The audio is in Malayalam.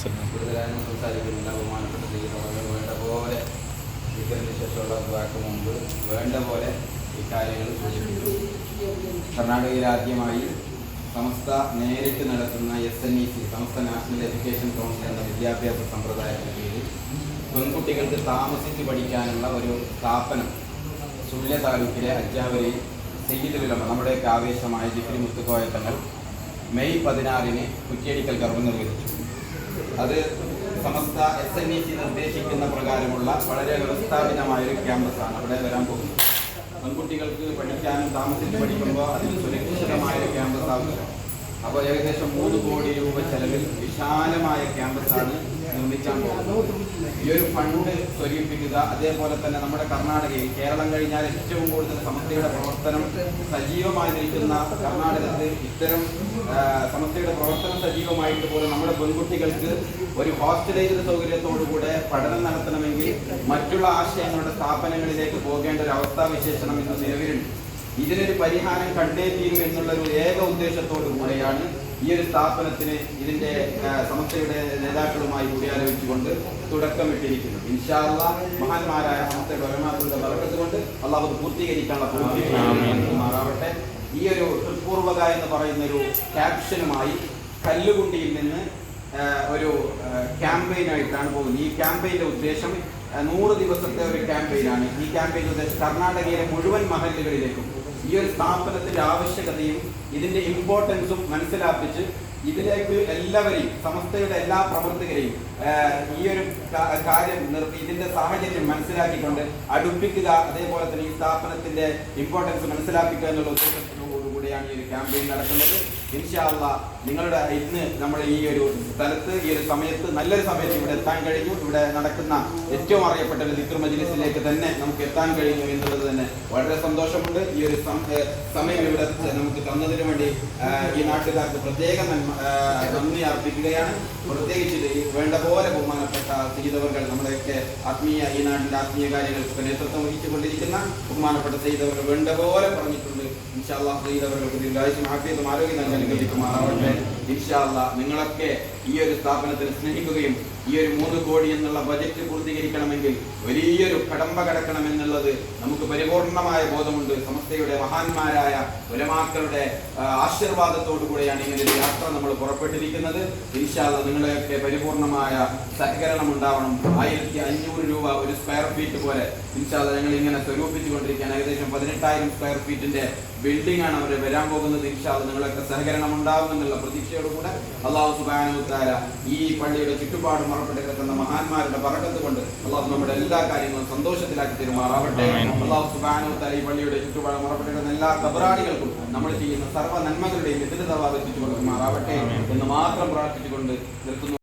കൂടുതലായൊന്നും സംസാരിക്കുന്നില്ല. ബഹുമാനപ്പെട്ട ചെയ്യുന്നവர்கள் വേണ്ട പോലെ ഇതിന് ശേഷമുള്ള വാക്ക് മുമ്പ് വേണ്ട പോലെ ഇക്കാര്യങ്ങൾ സൂചിപ്പിച്ചു. കർണാടകയിൽ ആദ്യമായി സമസ്ത നേരിട്ട് നടത്തുന്ന SNEC സമസ്ത നാഷണൽ എഡ്യൂക്കേഷൻ കൗൺസിൽ എന്ന വിദ്യാഭ്യാസ സമ്പ്രദായത്തിന് കീഴിൽ പെൺകുട്ടികൾക്ക് താമസിച്ച് പഠിക്കാനുള്ള ഒരു സ്ഥാപനം സുല്യ താലൂക്കിലെ അജ്ജാവരി സയ്യിദുൽ ഉലമ നമ്മുടെയൊക്കെ ആവേശമായ ജിഫ്രി മുത്തുക്കോയ തങ്ങൾ മെയ് 16 കുറ്റിയടിക്കൽ കർമ്മം നിർവഹിച്ചു. അത് സമസ്ത SNEC നിർദ്ദേശിക്കുന്ന പ്രകാരമുള്ള വളരെ വ്യവസ്ഥാപിതമായൊരു ക്യാമ്പസാണ് അവിടെ വരാൻ പോകുന്നത്. പെൺകുട്ടികൾക്ക് പഠിക്കാനും താമസിച്ച് പഠിക്കുമ്പോൾ അതിന് സുരക്ഷിതമായൊരു ക്യാമ്പസ് ആവുക. അപ്പോൾ ഏകദേശം 3 കോടി രൂപ ചെലവിൽ വിശാലമായ ക്യാമ്പസാണ് നിർമ്മിക്കാൻ പോകുന്നത്. ഈ ഒരു ഫണ്ട് സ്വരൂപിക്കുക, അതേപോലെ തന്നെ നമ്മുടെ കർണാടകയിൽ കേരളം കഴിഞ്ഞാൽ ഏറ്റവും കൂടുതൽ സമസ്തയുടെ പ്രവർത്തനം സജീവമായി നിൽക്കുന്ന കർണാടകത്തിൽ ഇത്തരം സമസ്തയുടെ പ്രവർത്തനം സജീവമായിട്ട് പോലും നമ്മുടെ പെൺകുട്ടികൾക്ക് ഒരു ഹോസ്റ്റലൈസ്ഡ് സൗകര്യത്തോടുകൂടെ പഠനം നടത്തണമെങ്കിൽ മറ്റുള്ള ആശയങ്ങളുടെ സ്ഥാപനങ്ങളിലേക്ക് പോകേണ്ട ഒരു അവസ്ഥാവിശേഷണം ഇന്ന് നിലവിലുണ്ട്. ഇതിനൊരു പരിഹാരം കണ്ടേ തീരും എന്നുള്ള ഒരു ഏക ഉദ്ദേശത്തോടു കൂടെയാണ് ഈ ഒരു സ്ഥാപനത്തിന് ഇതിന്റെ സമസ്തയുടെ നേതാക്കളുമായി കൂടിയാലോചിച്ചുകൊണ്ട് തുടക്കമിട്ടിരിക്കുന്നത്. ഇൻഷാ അല്ലാഹ് മഹാന്മാരായ സമസ്തയുടെ ഉലമാക്കളുടെ ബർക്കത്ത് കൊണ്ട് അല്ലാഹു പൂർത്തീകരിക്കാനുള്ള മാറാവട്ടെ. ഈ ഒരു തൃപ്പൂർവക എന്ന് പറയുന്ന ഒരു ക്യാപ്ഷനുമായി കല്ലുകുണ്ടിയിൽ നിന്ന് ഒരു ക്യാമ്പയിനായിട്ടാണ് പോകുന്നത്. ഈ ക്യാമ്പയിന്റെ ഉദ്ദേശം 100 ദിവസത്തെ ഒരു ക്യാമ്പയിനാണ്. ഈ ക്യാമ്പയിന്റെ ഉദ്ദേശം കർണാടകയിലെ മുഴുവൻ മഹല്ലുകളിലേക്കും ഈ ഒരു സ്ഥാപനത്തിന്റെ ആവശ്യകതയും ഇതിന്റെ ഇമ്പോർട്ടൻസും മനസ്സിലാക്കിച്ച് ഇതിലേക്ക് എല്ലാവരെയും സമസ്തയുടെ എല്ലാ പ്രവർത്തകരെയും ഈ ഒരു കാര്യം നിർത്തി ഇതിന്റെ സാഹചര്യം മനസ്സിലാക്കിക്കൊണ്ട് അടുപ്പിക്കുക, അതേപോലെ തന്നെ ഈ സ്ഥാപനത്തിന്റെ ഇമ്പോർട്ടൻസ് മനസ്സിലാക്കുക എന്നുള്ള ഉദ്ദേശത്തോടുകൂടിയാണ് ഈ ഒരു ക്യാമ്പയിൻ നടക്കുന്നത്. ഇൻഷാ അല്ലാഹ് നിങ്ങളുടെ ഇന്ന് നമ്മുടെ ഈ ഒരു സ്ഥലത്ത് ഈ ഒരു സമയത്ത് നല്ലൊരു സമയത്ത് ഇവിടെ എത്താൻ കഴിഞ്ഞു. ഇവിടെ നടക്കുന്ന ഏറ്റവും അറിയപ്പെട്ട ഒരു ദിക്ർ മജ്ലിസിലേക്ക് തന്നെ നമുക്ക് എത്താൻ കഴിഞ്ഞു എന്നുള്ളത് തന്നെ വളരെ സന്തോഷമുണ്ട്. ഈ ഒരു സമയം ഇവിടെ നമുക്ക് തന്നതിന് വേണ്ടി ഈ നാട്ടുകാർക്ക് പ്രത്യേകം നന്ദി അർപ്പിക്കുകയാണ്. പ്രത്യേകിച്ച് വേണ്ട പോലെ ബഹുമാനപ്പെട്ട സയ്യിദവർകൾ നമ്മുടെയൊക്കെ ഈ നാട്ടിന്റെ ആത്മീയ കാര്യങ്ങൾക്ക് നേതൃത്വം വഹിച്ചുകൊണ്ടിരിക്കുന്ന ബഹുമാനപ്പെട്ട സയ്യിദവർകൾ വേണ്ട പോലെ പറഞ്ഞിട്ടുണ്ട്. ഇൻഷാ അല്ലാഹ് സയ്യിദവർകൾക്ക് ദീർഘായുസ്സും ആഫിയത്തും ആരോഗ്യം നൽകാൻ ലഭിക്കുമാറാവട്ടെ. ഇൻഷാ അല്ലാഹ് നിങ്ങളൊക്കെ ഈ ഒരു സ്ഥാപനത്തിന് സ്നേഹിക്കുകയും ഈ ഒരു 3 കോടി എന്നുള്ള ബജറ്റ് പൂർത്തീകരിക്കണമെങ്കിൽ വലിയൊരു കടമ്പ കടക്കണമെന്നുള്ളത് നമുക്ക് പരിപൂർണമായ ബോധമുണ്ട്. സമസ്തയുടെ മഹാന്മാരായ ഉലമാക്കളുടെ ആശീർവാദത്തോടു കൂടെയാണ് ഇങ്ങനെ ഒരു യാത്ര നമ്മൾ പുറപ്പെട്ടിരിക്കുന്നത്. ഇൻഷാ അല്ലാഹ് നിങ്ങളെയൊക്കെ പരിപൂർണമായ സഹകരണം ഉണ്ടാവണം. 1500 രൂപ ഒരു സ്ക്വയർ ഫീറ്റ് പോലെ ഇൻഷാ അല്ലാഹ് ഞങ്ങൾ ഇങ്ങനെ സ്വരൂപിച്ചുകൊണ്ടിരിക്കുകയാണ്. ഏകദേശം 18,000 സ്ക്വയർ ഫീറ്റിന്റെ ബിൽഡിംഗ് ആണ് അവർ വരാൻ പോകുന്നത്. ഇൻഷാ അല്ലാഹ് നിങ്ങളൊക്കെ സഹകരണം ഉണ്ടാവും എന്നുള്ള പ്രതീക്ഷയോടുകൂടെ അല്ലാഹു സുബ്ഹാനഹു വ തആല ഈ പള്ളിയുടെ ചുറ്റുപാട് മറപ്പെട്ട് കിടക്കുന്ന മഹാന്മാരുടെ ബറക്കത്ത് കൊണ്ട് അല്ലാഹു നമ്മുടെ എല്ലാ കാര്യങ്ങളും സന്തോഷത്തിലാക്കി തരുമാറാവട്ടെ. അല്ലാഹു സുബ്ഹാനഹു വ തആല ഈ പള്ളിയുടെ ചുറ്റുപാട് മറപ്പെട്ട് കിടക്കുന്ന എല്ലാ ഖബറാളികൾക്കും നമ്മൾ ചെയ്യുന്ന സർവ്വ നന്മകളുടെയും എതിര് തവാബ് എത്തിച്ചു കൊടുക്കുമാറാവട്ടെ എന്ന് മാത്രം പ്രാർത്ഥിച്ചുകൊണ്ട് നിർത്തുന്നു.